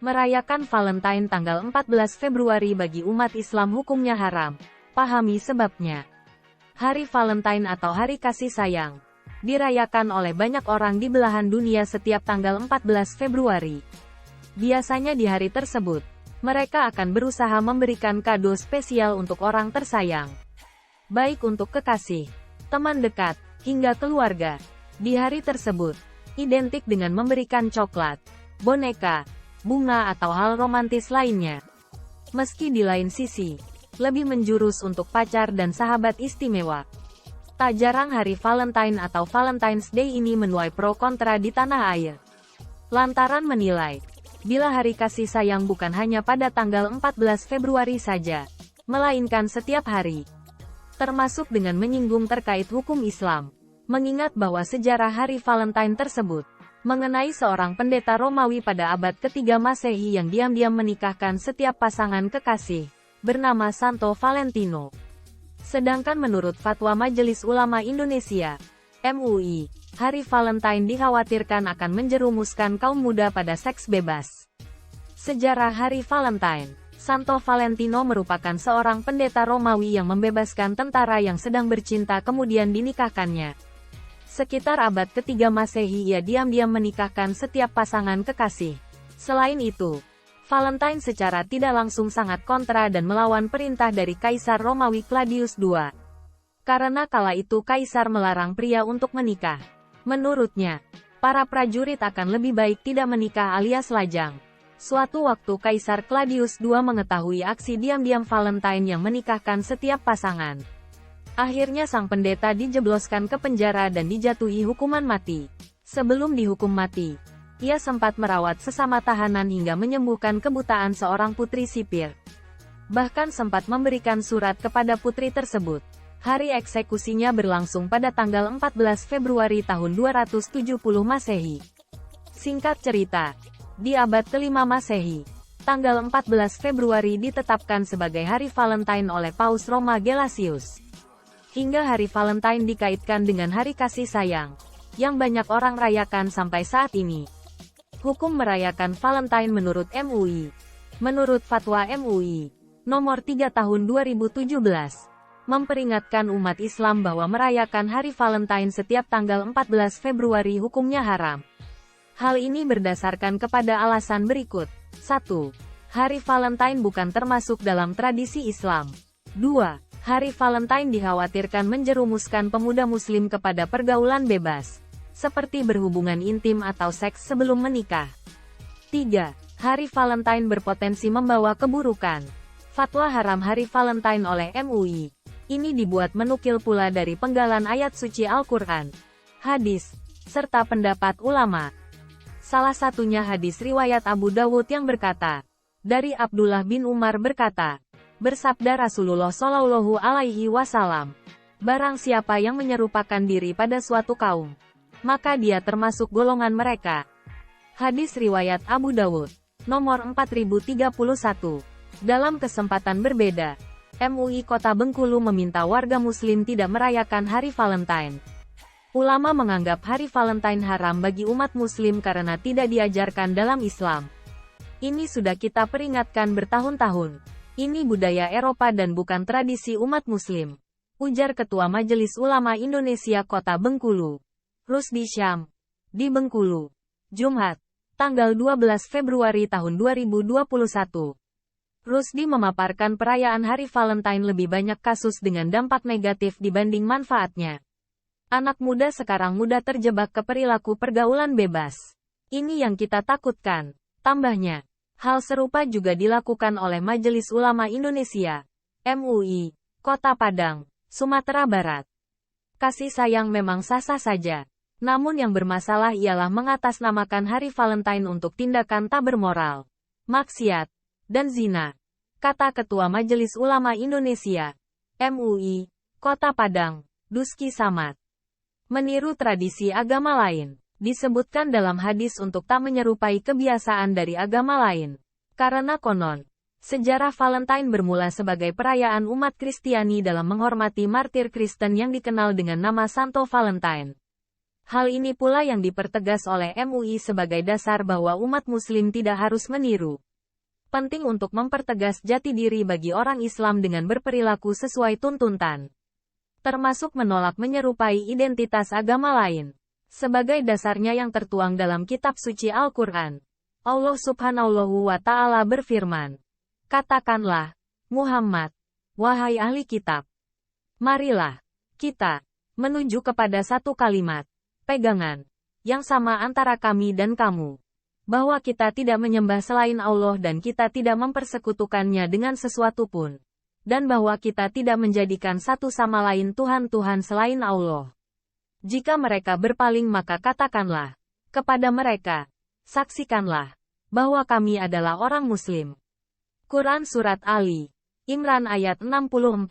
Merayakan Valentine tanggal 14 Februari bagi umat Islam hukumnya haram. Pahami sebabnya. Hari Valentine atau Hari Kasih Sayang dirayakan oleh banyak orang di belahan dunia setiap tanggal 14 Februari. Biasanya di hari tersebut, mereka akan berusaha memberikan kado spesial untuk orang tersayang. Baik untuk kekasih, teman dekat, hingga keluarga. Di hari tersebut, identik dengan memberikan coklat, boneka, bunga atau hal romantis lainnya. Meski di lain sisi, lebih menjurus untuk pacar dan sahabat istimewa. Tak jarang hari Valentine atau Valentine's Day ini menuai pro kontra di tanah air. Lantaran menilai, bila hari kasih sayang bukan hanya pada tanggal 14 Februari saja, melainkan setiap hari. Termasuk dengan menyinggung terkait hukum Islam. Mengingat bahwa sejarah hari Valentine tersebut mengenai seorang pendeta Romawi pada abad ketiga Masehi yang diam-diam menikahkan setiap pasangan kekasih, bernama Santo Valentino. Sedangkan menurut Fatwa Majelis Ulama Indonesia, MUI, hari Valentine dikhawatirkan akan menjerumuskan kaum muda pada seks bebas. Sejarah hari Valentine, Santo Valentino merupakan seorang pendeta Romawi yang membebaskan tentara yang sedang bercinta kemudian dinikahkannya. Sekitar abad ketiga Masehi ia diam-diam menikahkan setiap pasangan kekasih. Selain itu, Valentine secara tidak langsung sangat kontra dan melawan perintah dari Kaisar Romawi Claudius II. Karena kala itu Kaisar melarang pria untuk menikah. Menurutnya, para prajurit akan lebih baik tidak menikah alias lajang. Suatu waktu Kaisar Claudius II mengetahui aksi diam-diam Valentine yang menikahkan setiap pasangan. Akhirnya sang pendeta dijebloskan ke penjara dan dijatuhi hukuman mati. Sebelum dihukum mati, ia sempat merawat sesama tahanan hingga menyembuhkan kebutaan seorang putri sipir. Bahkan sempat memberikan surat kepada putri tersebut. Hari eksekusinya berlangsung pada tanggal 14 Februari tahun 270 Masehi. Singkat cerita, di abad kelima Masehi, tanggal 14 Februari ditetapkan sebagai Hari Valentine oleh Paus Roma Gelasius. Hingga hari Valentine dikaitkan dengan hari kasih sayang, yang banyak orang rayakan sampai saat ini. Hukum merayakan Valentine menurut MUI. Menurut Fatwa MUI, nomor 3 tahun 2017, memperingatkan umat Islam bahwa merayakan hari Valentine setiap tanggal 14 Februari hukumnya haram. Hal ini berdasarkan kepada alasan berikut. 1. Hari Valentine bukan termasuk dalam tradisi Islam. 2. Hari Valentine dikhawatirkan menjerumuskan pemuda muslim kepada pergaulan bebas, seperti berhubungan intim atau seks sebelum menikah. 3. Hari Valentine berpotensi membawa keburukan. Fatwa haram hari Valentine oleh MUI. Ini dibuat menukil pula dari penggalan ayat suci Al-Quran, hadis, serta pendapat ulama. Salah satunya hadis riwayat Abu Dawud yang berkata, dari Abdullah bin Umar berkata, bersabda Rasulullah Shallallahu Alaihi Wasallam, barang siapa yang menyerupakan diri pada suatu kaum, maka dia termasuk golongan mereka. Hadis riwayat Abu Dawud, nomor 4031. Dalam kesempatan berbeda, MUI Kota Bengkulu meminta warga muslim tidak merayakan hari Valentine. Ulama menganggap hari Valentine haram bagi umat muslim karena tidak diajarkan dalam Islam. Ini sudah kita peringatkan bertahun-tahun. Ini budaya Eropa dan bukan tradisi umat muslim, ujar Ketua Majelis Ulama Indonesia Kota Bengkulu, Rusdi Syam, di Bengkulu, Jumat, tanggal 12 Februari tahun 2021. Rusdi memaparkan perayaan hari Valentine lebih banyak kasus dengan dampak negatif dibanding manfaatnya. Anak muda sekarang mudah terjebak ke perilaku pergaulan bebas. Ini yang kita takutkan, tambahnya. Hal serupa juga dilakukan oleh Majelis Ulama Indonesia, MUI, Kota Padang, Sumatera Barat. Kasih sayang memang sah-sah saja. Namun yang bermasalah ialah mengatasnamakan hari Valentine untuk tindakan tak bermoral, maksiat, dan zina, kata Ketua Majelis Ulama Indonesia, MUI, Kota Padang, Duski Samad. Meniru tradisi agama lain, disebutkan dalam hadis untuk tak menyerupai kebiasaan dari agama lain. Karena konon, sejarah Valentine bermula sebagai perayaan umat Kristiani dalam menghormati martir Kristen yang dikenal dengan nama Santo Valentine. Hal ini pula yang dipertegas oleh MUI sebagai dasar bahwa umat muslim tidak harus meniru. Penting untuk mempertegas jati diri bagi orang Islam dengan berperilaku sesuai tuntutan, termasuk menolak menyerupai identitas agama lain. Sebagai dasarnya yang tertuang dalam kitab suci Al-Quran, Allah Subhanahu wa Ta'ala berfirman, "Katakanlah, Muhammad, wahai ahli kitab, marilah kita menuju kepada satu kalimat pegangan yang sama antara kami dan kamu, bahwa kita tidak menyembah selain Allah dan kita tidak mempersekutukannya dengan sesuatu pun, dan bahwa kita tidak menjadikan satu sama lain Tuhan-Tuhan selain Allah." Jika mereka berpaling maka katakanlah kepada mereka, saksikanlah bahwa kami adalah orang Muslim. Quran Surat Ali Imran ayat 64.